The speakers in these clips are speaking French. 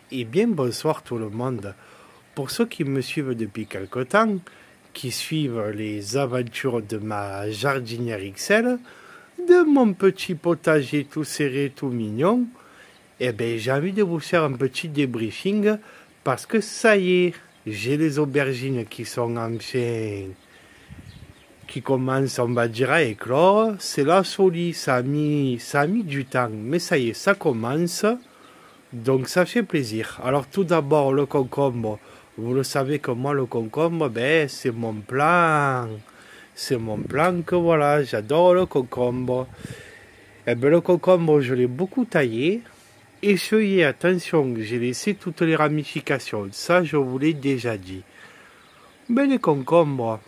Et bien bonsoir tout le monde. Pour ceux qui me suivent depuis quelque temps, qui suivent les aventures de ma jardinière XL, de mon petit potager tout serré, tout mignon, eh bien j'ai envie de vous faire un petit débriefing parce que ça y est, j'ai les aubergines qui sont enfin, qui commencent, on va dire, à éclore. C'est la folie, ça a mis du temps, mais ça y est, ça commence. Donc ça fait plaisir. Alors tout d'abord le concombre. Vous le savez que moi le concombre, ben c'est mon plan. C'est mon plan que voilà, j'adore le concombre. Et ben le concombre, je l'ai beaucoup taillé. Écheuillé, attention, j'ai laissé toutes les ramifications. Ça, je vous l'ai déjà dit. Ben les concombres,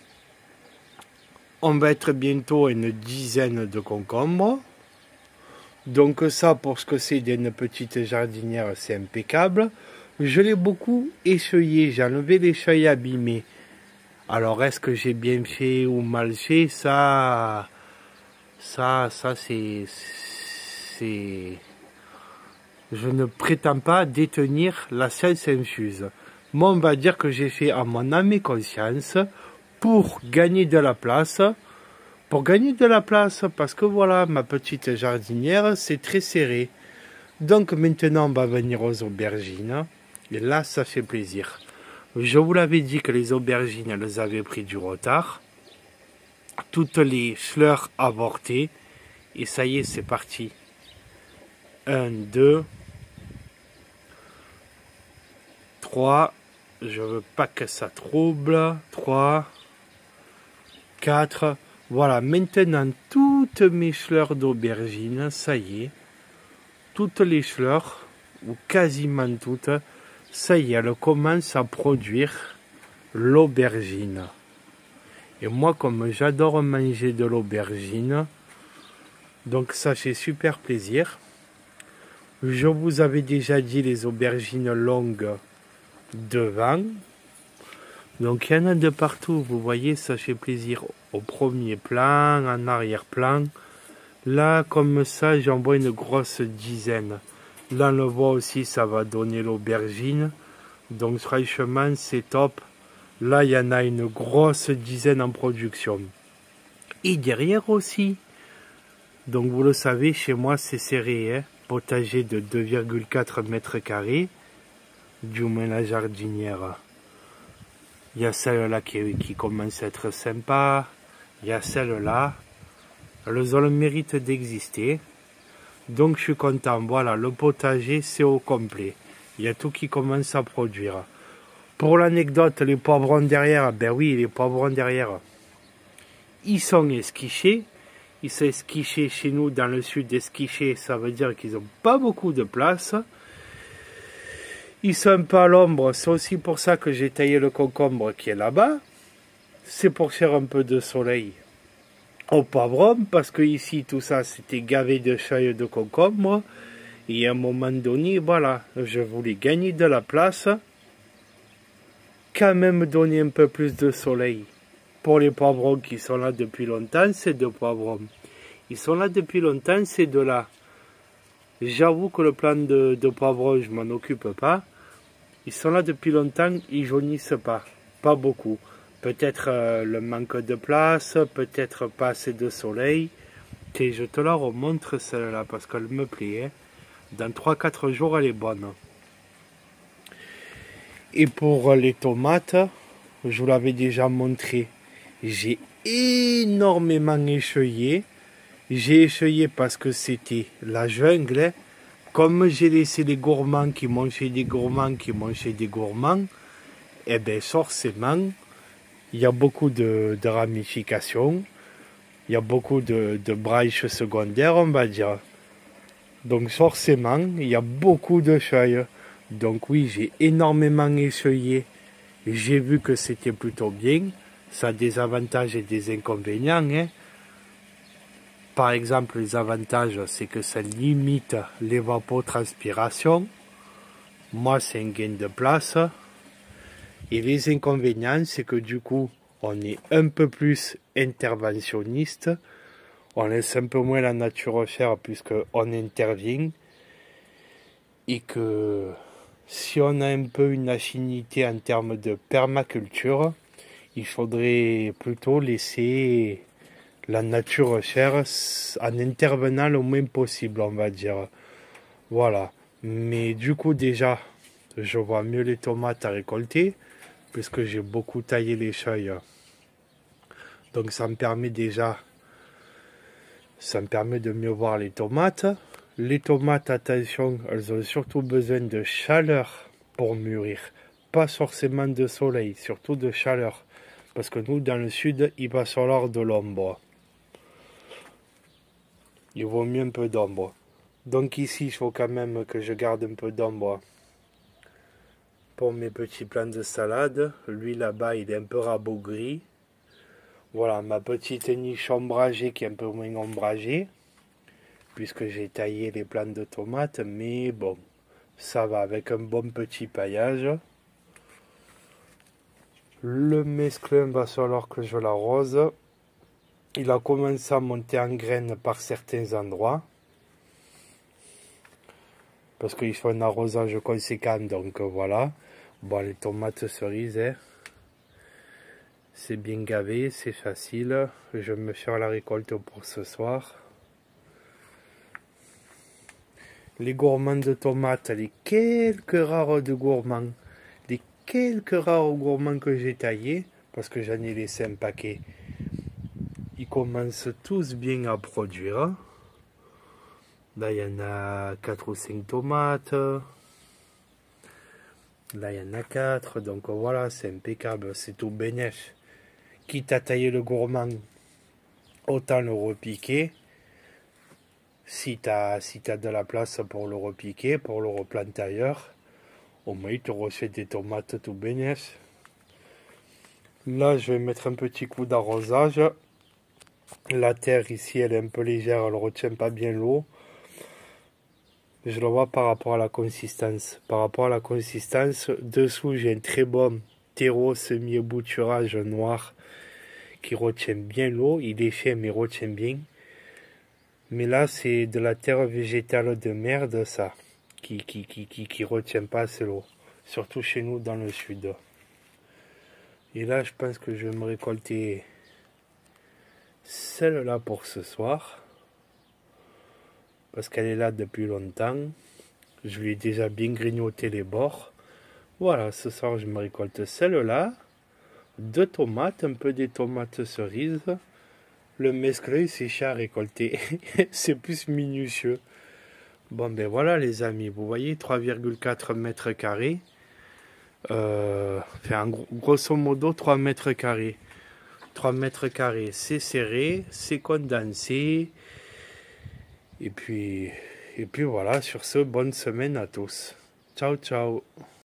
on va être bientôt à une dizaine de concombres. Donc ça, pour ce que c'est d'une petite jardinière, c'est impeccable. Je l'ai beaucoup essuyé, j'ai enlevé les feuilles abîmées. Alors, est-ce que j'ai bien fait ou mal fait? Ça c'est... Je ne prétends pas détenir la science infuse. Moi, on va dire que j'ai fait à mon âme et conscience pour gagner de la place. Pour gagner de la place, parce que voilà, ma petite jardinière, c'est très serré. Donc maintenant, on va venir aux aubergines. Et là, ça fait plaisir. Je vous l'avais dit que les aubergines, elles avaient pris du retard. Toutes les fleurs avortées. Et ça y est, c'est parti. 1, 2, 3. Je veux pas que ça trouble. 3, 4. Voilà, maintenant, toutes mes fleurs d'aubergine, ça y est. Toutes les fleurs, ou quasiment toutes, ça y est, elles commencent à produire l'aubergine. Et moi, comme j'adore manger de l'aubergine, donc ça fait super plaisir. Je vous avais déjà dit les aubergines longues devant. Donc il y en a de partout, vous voyez, ça fait plaisir au premier plan, en arrière-plan. Là, comme ça, j'en vois une grosse dizaine. Là, on le voit aussi, ça va donner l'aubergine. Donc franchement, c'est top. Là, il y en a une grosse dizaine en production. Et derrière aussi. Donc vous le savez, chez moi, c'est serré. Hein, potager de 2,4 mètres carrés. Du moins la jardinière. Il y a celle-là qui commence à être sympa. Il y a celle-là. Elles ont le mérite d'exister. Donc je suis content. Voilà, le potager, c'est au complet. Il y a tout qui commence à produire. Pour l'anecdote, les poivrons derrière, ben oui, les poivrons derrière, ils sont esquichés. Ils sont esquichés chez nous, dans le sud, esquichés, ça veut dire qu'ils n'ont pas beaucoup de place. Ils sont un peu à l'ombre, c'est aussi pour ça que j'ai taillé le concombre qui est là-bas. C'est pour faire un peu de soleil au poivron, parce que ici, tout ça, c'était gavé de feuilles de concombre. Et à un moment donné, voilà, je voulais gagner de la place, quand même donner un peu plus de soleil. Pour les poivrons qui sont là depuis longtemps, c'est de poivrons. Ils sont là depuis longtemps, c'est de là. J'avoue que le plan de poivrons, je m'en occupe pas. Ils sont là depuis longtemps, ils jaunissent pas. Pas beaucoup. Peut-être le manque de place, peut-être pas assez de soleil. Et je te la remontre celle-là parce qu'elle me plaît. Hein. Dans 3-4 jours, elle est bonne. Et pour les tomates, je vous l'avais déjà montré. J'ai énormément écheuillé. J'ai écheuillé parce que c'était la jungle. Hein. Comme j'ai laissé des gourmands qui mangeaient des gourmands qui mangeaient des gourmands, eh bien forcément, il y a beaucoup de ramifications. Il y a beaucoup de branches secondaires, on va dire. Donc forcément, il y a beaucoup de feuilles. Donc oui, j'ai énormément essuyé. J'ai vu que c'était plutôt bien. Ça a des avantages et des inconvénients. Hein. Par exemple, les avantages, c'est que ça limite l'évapotranspiration. Moi, c'est un gain de place. Et les inconvénients, c'est que du coup, on est un peu plus interventionniste. On laisse un peu moins la nature faire puisqu'on intervient. Et que Si on a un peu une affinité en termes de permaculture, il faudrait plutôt laisser la nature faire en intervenant le moins possible, on va dire. Voilà. Mais du coup, déjà, je vois mieux les tomates à récolter, puisque j'ai beaucoup taillé les feuilles. Donc ça me permet déjà, ça me permet de mieux voir les tomates. Les tomates, attention, elles ont surtout besoin de chaleur pour mûrir. Pas forcément de soleil, surtout de chaleur. Parce que nous, dans le sud, il va falloir de l'ombre. Il vaut mieux un peu d'ombre. Donc ici, il faut quand même que je garde un peu d'ombre pour mes petits plants de salade. Lui, là-bas, il est un peu rabougri. Voilà, ma petite niche ombragée qui est un peu moins ombragée, puisque j'ai taillé les plants de tomates, mais bon, ça va avec un bon petit paillage. Le mesclun va falloir que je l'arrose. Il a commencé à monter en graines par certains endroits, parce qu'il faut un arrosage conséquent, donc voilà. Bon, les tomates cerises, hein, c'est bien gavé, c'est facile. Je vais me faire la récolte pour ce soir. Les gourmands de tomates, les quelques rares de gourmands, les quelques rares gourmands que j'ai taillés, parce que j'en ai laissé un paquet, ils commencent tous bien à produire. Là, il y en a 4 ou 5 tomates. Là, il y en a 4. Donc voilà, c'est impeccable. C'est tout bénef. Quitte à tailler le gourmand, autant le repiquer. Si tu as de la place pour le repiquer, pour le replanter ailleurs, au moins tu refais des tomates tout bénef. Là, je vais mettre un petit coup d'arrosage. La terre ici, elle est un peu légère, elle ne retient pas bien l'eau. Je le vois par rapport à la consistance. Par rapport à la consistance, dessous j'ai un très bon terreau semi-ébouturage noir qui retient bien l'eau. Il est fait mais retient bien. Mais là c'est de la terre végétale de merde ça, qui retient pas assez l'eau. Surtout chez nous dans le sud. Et là je pense que je vais me récolter celle-là pour ce soir. Parce qu'elle est là depuis longtemps. Je lui ai déjà bien grignoté les bords. Voilà, ce soir je me récolte celle-là. 2 tomates, un peu des tomates cerises. Le mesclun, c'est cher à récolter. C'est plus minutieux. Bon ben voilà les amis, vous voyez 3,4 mètres carrés. Enfin, grosso modo 3 mètres carrés. 3 mètres carrés, c'est serré, c'est condensé. Et puis voilà, sur ce, bonne semaine à tous. Ciao, ciao.